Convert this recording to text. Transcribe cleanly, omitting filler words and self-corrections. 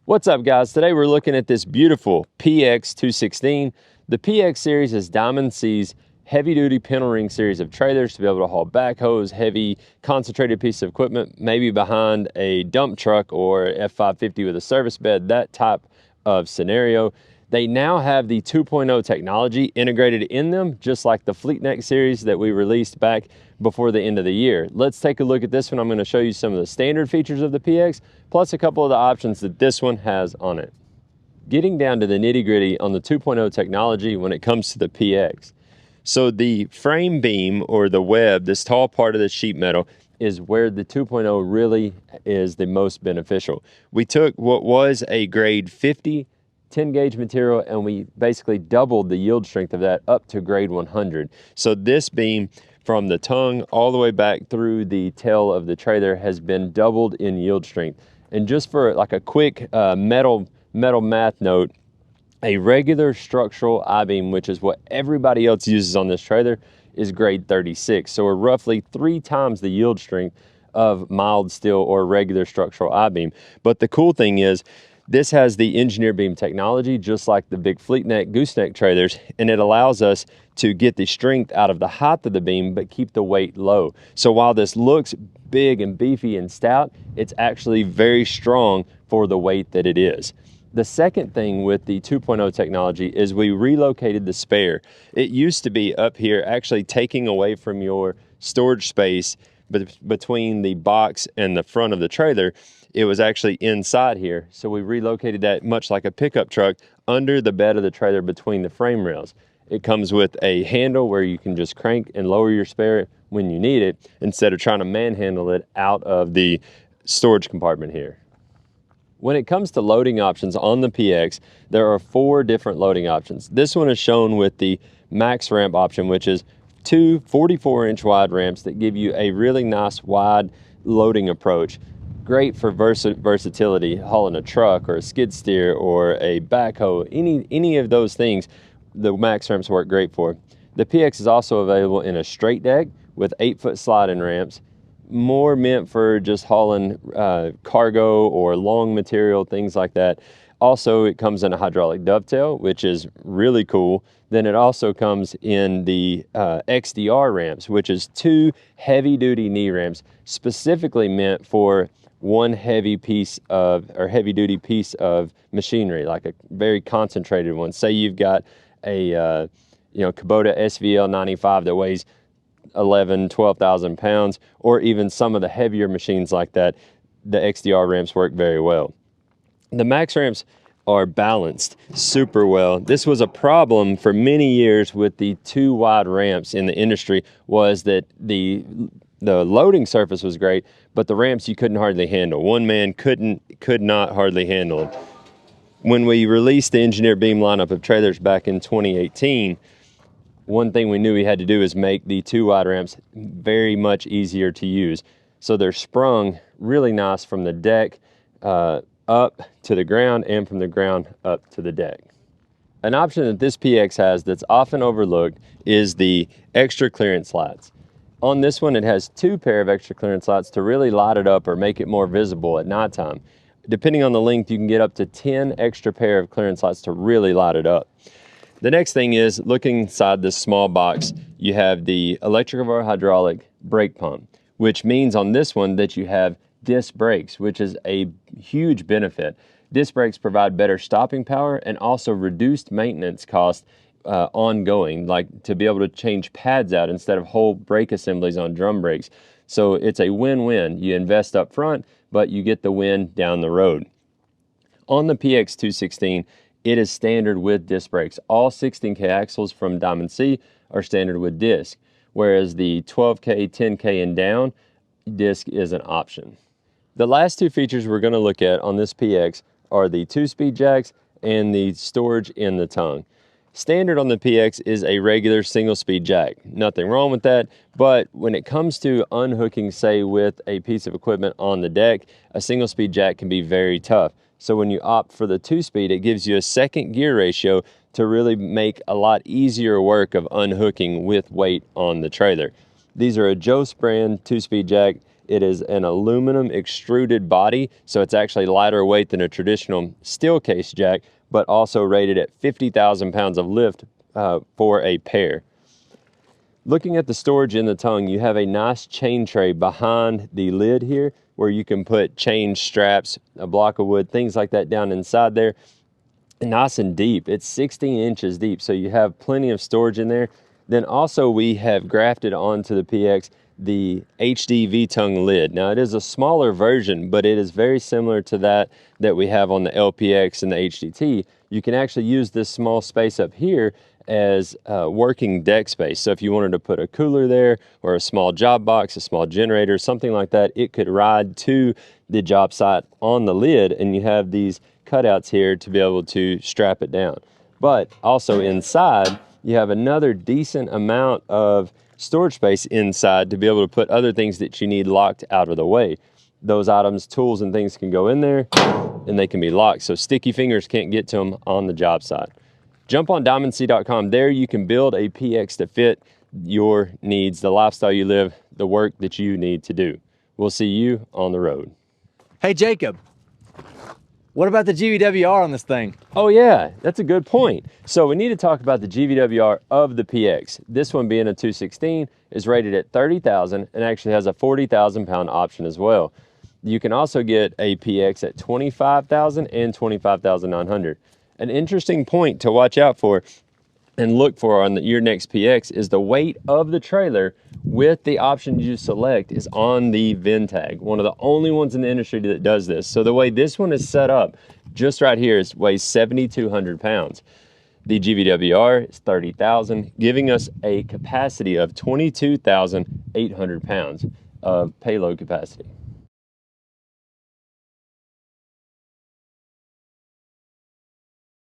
What's up, guys? Today we're looking at this beautiful PX216. The PX series is Diamond C's heavy-duty pintle ring series of trailers to be able to haul backhoes, heavy concentrated piece of equipment, maybe behind a dump truck or F550 with a service bed, that type of scenario. They now have the 2.0 technology integrated in them, just like the Fleet Neck series that we released back before the end of the year. Let's take a look at this one. I'm going to show you some of the standard features of the PX, plus a couple of the options that this one has on it. Getting down to the nitty-gritty on the 2.0 technology when it comes to the PX. So the frame beam, or the web, this tall part of the sheet metal, is where the 2.0 really is the most beneficial. We took what was a grade 50 10 gauge material and we basically doubled the yield strength of that up to grade 100. So this beam from the tongue all the way back through the tail of the trailer has been doubled in yield strength. And just for like a quick metal math note, a regular structural I-beam, which is what everybody else uses on this trailer, is grade 36. So we're roughly 3 times the yield strength of mild steel or regular structural I-beam. But the cool thing is, this has the engineer beam technology, just like the big Fleet Neck, gooseneck trailers, and it allows us to get the strength out of the height of the beam, but keep the weight low. So while this looks big and beefy and stout, it's actually very strong for the weight that it is. The second thing with the 2.0 technology is we relocated the spare. It used to be up here, actually taking away from your storage space between the box and the front of the trailer. It was actually inside here. So we relocated that, much like a pickup truck, under the bed of the trailer between the frame rails. It comes with a handle where you can just crank and lower your spare when you need it, instead of trying to manhandle it out of the storage compartment here. When it comes to loading options on the PX, there are 4 different loading options. This one is shown with the max ramp option, which is 2 44-inch wide ramps that give you a really nice wide loading approach. Great for versatility, hauling a truck or a skid steer or a backhoe, any of those things, the max ramps work great for. The PX is also available in a straight deck with 8-foot sliding ramps, more meant for just hauling cargo or long material, things like that. Also, it comes in a hydraulic dovetail, which is really cool. Then it also comes in the XDR ramps, which is 2 heavy-duty knee ramps specifically meant for one heavy piece of, or heavy-duty piece of machinery, like a very concentrated one. Say you've got a Kubota SVL 95 that weighs 12,000 pounds, or even some of the heavier machines like that, the XDR ramps work very well. The max ramps are balanced super well. This was a problem for many years with the 2 wide ramps in the industry, was that the loading surface was great, but the ramps you couldn't hardly handle. One man could not hardly handle it. When we released the engineer beam lineup of trailers back in 2018, one thing we knew we had to do is make the 2 wide ramps very much easier to use. So they're sprung really nice from the deck up to the ground, and from the ground up to the deck. An option that this PX has that's often overlooked is the extra clearance lights. On this one, it has 2 pair of extra clearance lights to really light it up or make it more visible at nighttime. Depending on the length, you can get up to 10 extra pair of clearance lights to really light it up. The next thing is, looking inside this small box, you have the electric or hydraulic brake pump, which means on this one that you have disc brakes, which is a huge benefit. Disc brakes provide better stopping power and also reduced maintenance costs ongoing, like to be able to change pads out instead of whole brake assemblies on drum brakes. So it's a win-win. You invest up front, but you get the win down the road. On the PX216, it is standard with disc brakes. All 16K axles from Diamond C are standard with disc, whereas the 12K, 10K and down, disc is an option. The last 2 features we're going to look at on this PX are the 2-speed jacks and the storage in the tongue. Standard on the PX is a regular single-speed jack. Nothing wrong with that, but when it comes to unhooking, say, with a piece of equipment on the deck, a single-speed jack can be very tough. So when you opt for the 2-speed, it gives you a second gear ratio to really make a lot easier work of unhooking with weight on the trailer. These are a Jost brand 2-speed jack, It is an aluminum extruded body, so it's actually lighter weight than a traditional steel case jack, but also rated at 50,000 pounds of lift for a pair. Looking at the storage in the tongue, you have a nice chain tray behind the lid here where you can put chain straps, a block of wood, things like that down inside there. Nice and deep. It's 16 inches deep, so you have plenty of storage in there. Then also we have grafted onto the PX the HD V-tongue lid. Now it is a smaller version, but it is very similar to that we have on the LPX and the HDT. You can actually use this small space up here as working deck space. So if you wanted to put a cooler there or a small job box, a small generator, something like that, it could ride to the job site on the lid, and you have these cutouts here to be able to strap it down. But also inside, you have another decent amount of storage space inside to be able to put other things that you need locked out of the way. Those items, tools and things can go in there and they can be locked, so sticky fingers can't get to them on the job site. Jump on diamondsea.com. There you can build a PX to fit your needs, the lifestyle you live, the work that you need to do. We'll see you on the road. Hey, Jacob, what about the GVWR on this thing? Oh yeah, that's a good point. So we need to talk about the GVWR of the PX. This one being a 216 is rated at 30,000 and actually has a 40,000 pound option as well. You can also get a PX at 25,000 and 25,900. An interesting point to watch out for and look for on your next PX is the weight of the trailer with the option you select is on the VIN tag. One of the only ones in the industry that does this. So the way this one is set up, just right here, weighs 7,200 pounds. The GVWR is 30,000, giving us a capacity of 22,800 pounds of payload capacity.